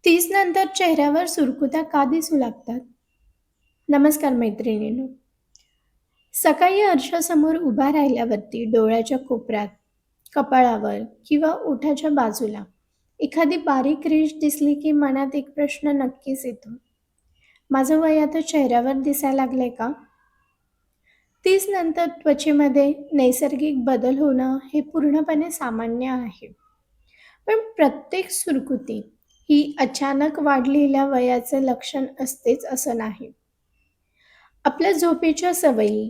30 नंतर चेहऱ्यावर सुरकुत्या का दिसू लागतात? नमस्कार मैत्रिणींनो. सकाळी आरशासमोर उभा राहिल्यावरती डोळ्याच्या कोपऱ्यात, कपाळावर किंवा ओठाच्या बाजूला एखादी बारीक रेष दिसली की मनात एक प्रश्न नक्कीच येतो. माझं वय आता चेहऱ्यावर दिसायला लागलंय का? 30 नंतर त्वचेमध्ये नैसर्गिक बदल होणं हे पूर्णपणे सामान्य आहे. पण प्रत्येक सुरकुती ही अचानक वाढलेल्या वयाचं लक्षण असतेच असं नाही. आपल्या झोपेच्या सवयी,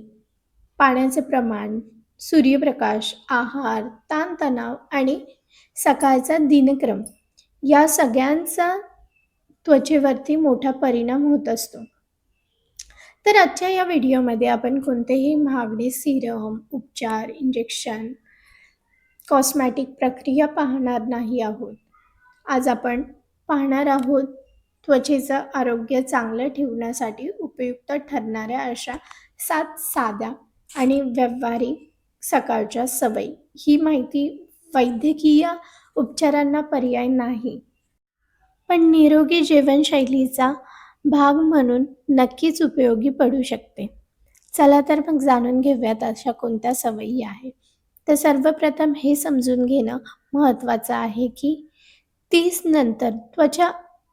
पाण्याचे प्रमाण, सूर्यप्रकाश, आहार, ताणतणाव आणि सकाळचा दिनक्रम या सगळ्यांचा त्वचेवरती मोठा परिणाम होत असतो. तर आजच्या या व्हिडिओमध्ये आपण कोणतेही महागडे सिरम, उपचार, इंजेक्शन, कॉस्मॅटिक प्रक्रिया पाहणार नाही आहोत. आज आपण पाहणार आहोत त्वचेचं आरोग्य चांगलं ठेवण्यासाठी उपयुक्त ठरणाऱ्या अशा 7 साध्या आणि व्यावहारिक सकाळच्या सवयी. ही माहिती वैद्यकीय उपचारांना पर्याय नाही, पण निरोगी जीवनशैलीचा भाग म्हणून नक्कीच उपयोगी पडू शकते. चला तर मग जाणून घेऊयात अशा कोणत्या सवयी आहेत. तर सर्वप्रथम हे समजून घेणं महत्त्वाचं आहे की 30 नंतर त्वचा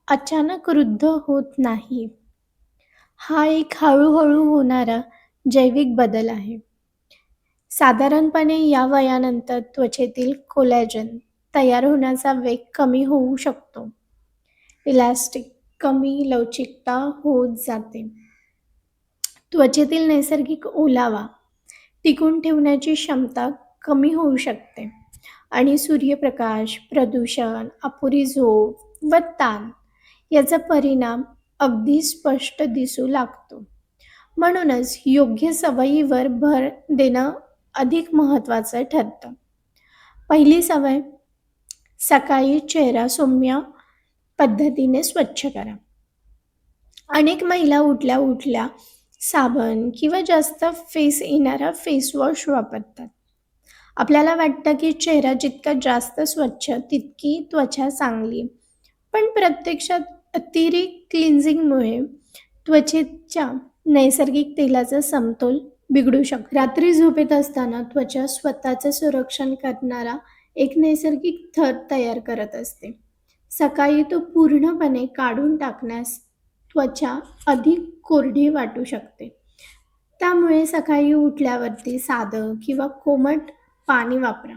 अचानक वृद्ध होत नाही. हा एक हळूहळू होणारा जैविक बदल आहे. साधारणपणे या वयानंतर त्वचेतील कोलॅजन तयार होण्याचा वेग कमी होऊ शकतो. इलॅस्टिक कमी लवचिकता होत जाते. त्वचेतील नैसर्गिक ओलावा टिकून ठेवण्याची क्षमता कमी होऊ शकते आणि सूर्यप्रकाश, प्रदूषण, अपुरी झोप व ताण याचा परिणाम अगदी स्पष्ट दिसू लागतो. म्हणूनच योग्य सवयीवर भर देणं अधिक महत्त्वाचं ठरतं. पहिली सवय, सकाळी चेहरा सौम्य पद्धतीने स्वच्छ करा. अनेक महिला उठल्या उठल्या साबण किंवा जास्त फेस येणारा फेसवॉश वापरतात. आपल्याला वाटतं की चेहरा जितका जास्त स्वच्छ तितकी त्वचा चांगली. पण प्रत्यक्षात अतिरिक्त क्लिन्झिंगमुळे त्वचेच्या नैसर्गिक तेलाचा समतोल बिघडू शकतो. रात्री झोपेत असताना त्वचा स्वतःचं संरक्षण करणारा एक नैसर्गिक थर तयार करत असते. सकाळी तो पूर्णपणे काढून टाकण्यास त्वचा अधिक कोरडी वाटू शकते. त्यामुळे सकाळी उठल्यावरती साधं किंवा कोमट पाणी वापरा.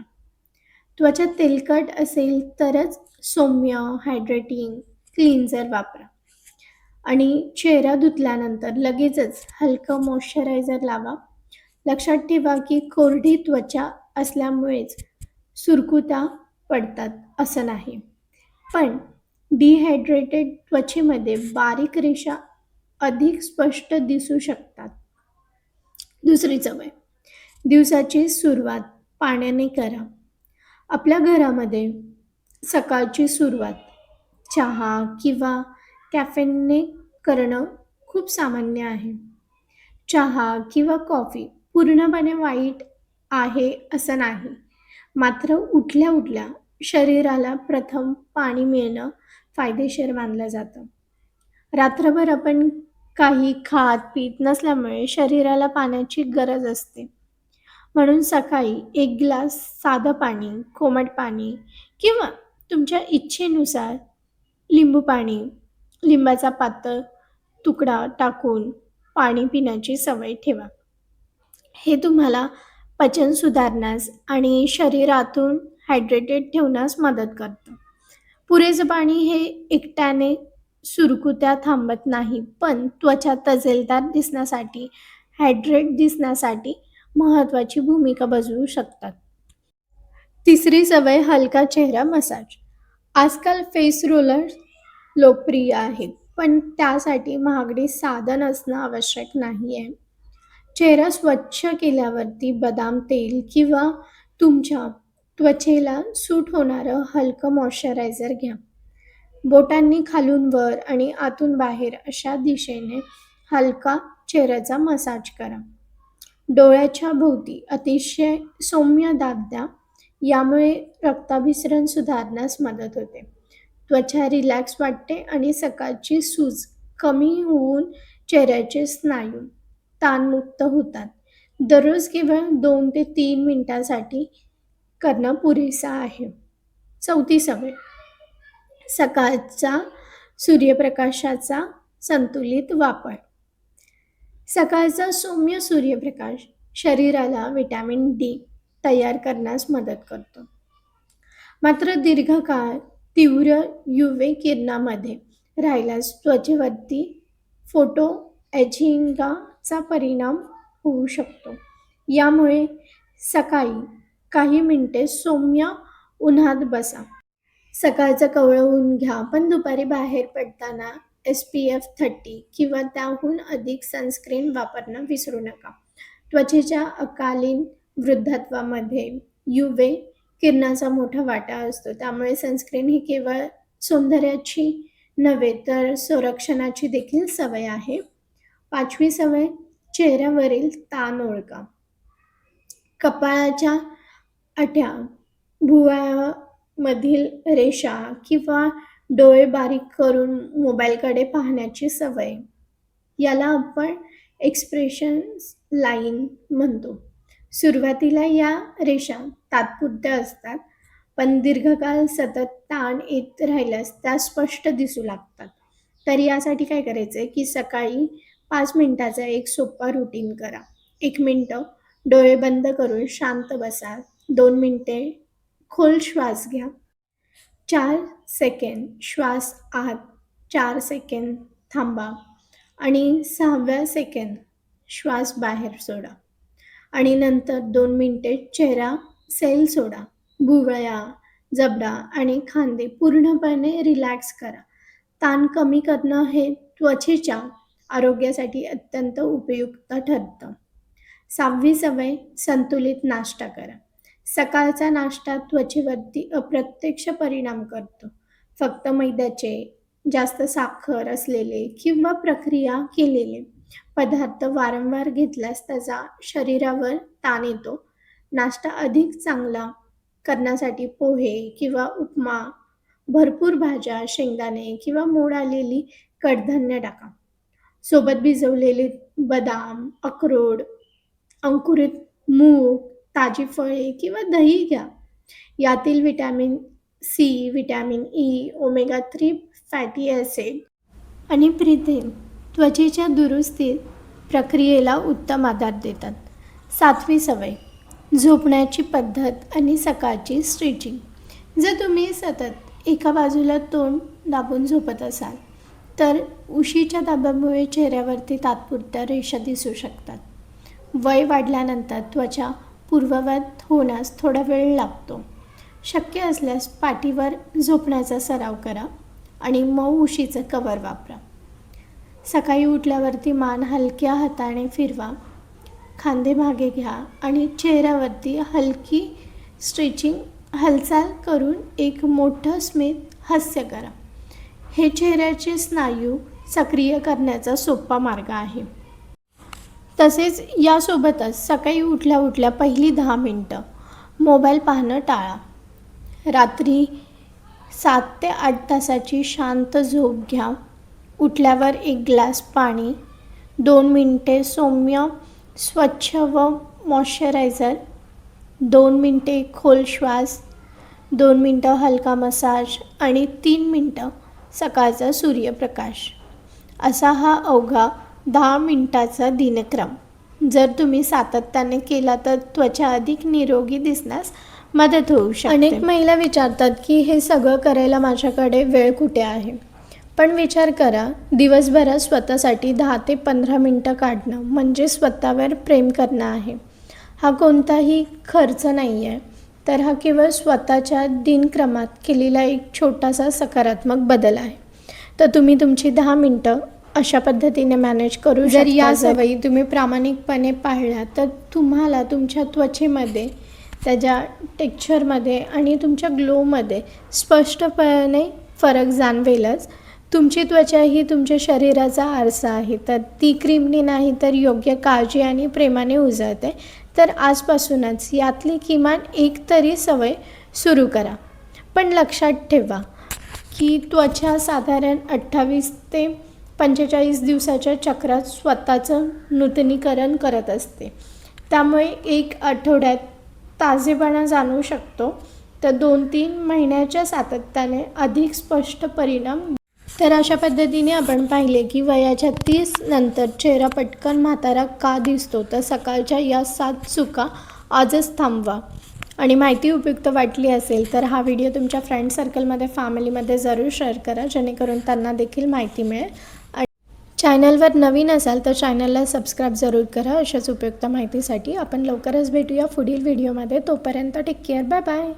त्वचा तेलकट असेल तरच सौम्य हायड्रेटिंग क्लीन्झर वापरा. आणि चेहरा धुतल्यानंतर लगेचच हलकं मॉइश्चरायझर लावा. लक्षात ठेवा की कोरडी त्वचा असल्यामुळेच सुरकुत्या पडतात असं नाही. पण डिहायड्रेटेड त्वचेमध्ये बारीक रेषा अधिक स्पष्ट दिसू शकतात. दुसरी सवय, दिवसाची सुरुवात पाण्याने करा. आपल्या घरामध्ये सकाळची सुरुवात चहा किंवा कॅफेनने करणं खूप सामान्य आहे. चहा किंवा कॉफी पूर्णपणे वाईट आहे असं नाही. मात्र उठल्या उठल्या शरीराला प्रथम पाणी मिळणं फायदेशीर मानलं जातं. रात्रभर आपण काही खात पीत नसल्यामुळे शरीराला पाण्याची गरज असते. म्हणून सकाळी एक ग्लास साधं पाणी, कोमट पाणी किंवा तुमच्या इच्छेनुसार लिंबू पाणी, लिंबाचा पातळ तुकडा टाकून पाणी पिण्याची सवय ठेवा. हे तुम्हाला पचन सुधारण्यास आणि शरीरातून हायड्रेटेड ठेवण्यास मदत करतं. पुरेसं पाणी हे एकट्याने सुरकुत्या थांबत नाही, पण त्वचा तजेलदार दिसण्यासाठी, हायड्रेट दिसण्यासाठी महत्त्वाची भूमिका बजावू शकतात. तिसरी सवय, हलका चेहरा मसाज. आजकाल फेस रोलर्स लोकप्रिय आहेत, पण त्यासाठी महागडी साधन असणं आवश्यक नाही आहे. चेहरा स्वच्छ केल्यावरती बदाम तेल किंवा तुमच्या त्वचेला सूट होणारं हलकं मॉइश्चरायझर घ्या. बोटांनी खालून वर आणि आतून बाहेर अशा दिशेने हलका चेहऱ्याचा मसाज करा. डोळ्याच्या भोवती अतिशय सौम्य दाब द्या. यामुळे रक्ताभिसरण सुधारण्यास मदत होते. त्वचा रिलॅक्स वाटते आणि सकाळची सूज कमी होऊन चेहऱ्याचे स्नायू ताणमुक्त होतात. दररोज केवळ 2 ते 3 मिनिटांसाठी करणं पुरेसं आहे. चौथी सवय, सकाळचा सूर्यप्रकाशाचा संतुलित वापर. सकाळचा सौम्य सूर्यप्रकाश शरीराला व्हिटॅमिन डी तयार करण्यास मदत करतो. मात्र दीर्घकाळ तीव्र UV किरणामध्ये राहिल्यास त्वचेवरती फोटो एजिंगचा परिणाम होऊ शकतो. यामुळे सकाळी काही मिनिटे सौम्य उन्हात बसा. सकाळचं कोवळं ऊन घ्या, पण दुपारी बाहेर पडताना SPF 30 किंवा त्याहून अधिक सनस्क्रीन वापरणं विसरू नका. त्वचेच्या अकालीन वृद्धत्वामध्ये UV किरणाचा मोठा वाटा असतो. त्यामुळे सनस्क्रीन ही केवळ सौंदर्याची नव्हे तर संरक्षणाची देखील सवय आहे. 5वी सवय, चेहऱ्यावरील ताण ओळखा. कपाळाच्या आठ्या, भुवयामधील रेषा किंवा डोळे बारीक करून मोबाईलकडे पाहण्याची सवय, याला आपण एक्सप्रेशन लाईन म्हणतो. सुरुवातीला या रेषा तात्पुरत्या असतात, पण दीर्घकाळ सतत ताण येत राहिल्यास त्या स्पष्ट दिसू लागतात. तर यासाठी काय करायचं आहे की सकाळी 5 मिनिटाचा एक सोपा रुटीन करा. 1 मिनिटं डोळे बंद करून शांत बसा. 2 मिनिटे खोल श्वास घ्या. 4 सेकंद श्वास आत, 4 सेकंद थांबा आणि 6व्या सेकंद श्वास बाहेर सोडा. आणि नंतर 2 मिनिटे चेहरा सैल सोडा. भुवया, जबडा आणि खांदे पूर्णपणे रिलॅक्स करा. ताण कमी करणं हे त्वचेच्या आरोग्यासाठी अत्यंत उपयुक्त ठरतं. 6वी सवय, संतुलित नाश्ता करा. सकाळचा नाश्ता त्वचेवरती अप्रत्यक्ष परिणाम करतो. फक्त मैद्याचे, जास्त साखर असलेले किंवा प्रक्रिया केलेले पदार्थ वारंवार घेतल्यास त्याचा शरीरावर ताण येतो. नाश्ता अधिक चांगला करण्यासाठी पोहे किंवा उपमा, भरपूर भाज्या, शेंगदाणे किंवा मोड आलेली कडधान्य टाका. सोबत भिजवलेले बदाम, अक्रोड, अंकुरित मूग, ताजी फळे किंवा दही घ्या. यातील vitamin C, vitamin E, omega 3 fatty acid आणि प्रोटीन त्वचेच्या दुरुस्ती प्रक्रियेला उत्तम आधार देतात. 7वी सवय, झोपण्याची पद्धत आणि सकाळची स्ट्रेचिंग. जर तुम्ही सतत एका बाजूला तोंड दाबून झोपत असाल तर उशीच्या दाबामुळे चेहऱ्यावरती तात्पुरत्या रेषा दिसू शकतात. वय वाढल्यानंतर त्वचा पूर्ववत होण्यास थोडा वेळ लागतो. शक्य असल्यास पाठीवर झोपण्याचा सराव करा आणि मऊ उशीचं कवर वापरा. सकाळी उठल्यावरती मान हलक्या हाताने फिरवा, खांदे मागे घ्या आणि चेहऱ्यावरती हलकी स्ट्रेचिंग हालचाल करून एक मोठं स्मित हास्य करा. हे चेहऱ्याचे स्नायू सक्रिय करण्याचा सोपा मार्ग आहे. तसेच यासोबतच सकाळी उठल्या उठल्या पहिली 10 मिनिटं मोबाईल पाहणं टाळा. रात्री 7 ते 8 तासाची शांत झोप घ्या. उठल्यावर 1 ग्लास पाणी, 2 मिनिटे सौम्य स्वच्छ व मॉइश्चरायझर, 2 मिनिटे खोल श्वास, 2 मिनिटं हलका मसाज आणि 3 मिनिटं सकाळचा सूर्यप्रकाश, असा हा अवघा 10 मिनिटाचा दिनक्रम जर तुम्ही सातत्याने केला तर त्वचा अधिक निरोगी दिसण्यास मदत होऊ शकते. अनेक महिला विचारतात की हे सगळं करायला माझ्याकडे वेळ कुठे आहे. पण विचार करा, दिवसभरात स्वतःसाठी 10 ते 15 मिनिटं काढणं म्हणजे स्वतःवर प्रेम करणं आहे. हा कोणताही खर्च नाही आहे, तर हा केवळ स्वतःच्या दिनक्रमात केलेला एक छोटासा सकारात्मक बदल आहे. तर तुम्ही तुमची 10 मिनिटं अशा पद्धतीने मॅनेज करू शकता. जर या सवयी तुम्ही प्रामाणिकपणे पाळल्या तर तुम्हाला तुमच्या त्वचेमध्ये, त्याच्या टेक्स्चरमध्ये आणि तुमच्या ग्लोमध्ये स्पष्टपणे फरक जाणवेलच. तुमची त्वचा ही तुमच्या शरीराचा आरसा आहे, तर ती क्रीमने नाही तर योग्य काळजी आणि प्रेमाने उजळते. तर आजपासूनच यातली किमान एक तरी सवय सुरू करा. पण लक्षात ठेवा की त्वचा साधारण 28 ते 45 दिवसाच्या चक्रात स्वतःचं नूतनीकरण करत असते. त्यामुळे 1 आठवड्यात ताजेपणा जाणवू शकतो, तर 2-3 महिन्याच्या सातत्याने अधिक स्पष्ट परिणाम. तर अशा पद्धतीने आपण पाहिले की वयाच्या 30 नंतर चेहरा पटकन म्हातारा का दिसतो, तर सकाळच्या या 7 चुका आजच थांबवा. आणि माहिती उपयुक्त वाटली असेल तर हा व्हिडिओ तुमच्या फ्रेंड सर्कलमध्ये, फॅमिलीमध्ये जरूर शेअर करा, जेणेकरून त्यांना देखील माहिती मिळेल. आणि चॅनलवर नवीन असाल तर चॅनलला सबस्क्राईब जरूर करा अशाच उपयुक्त माहितीसाठी. आपण लवकरच भेटूया पुढील व्हिडिओमध्ये. तोपर्यंत टेक केअर, बाय बाय.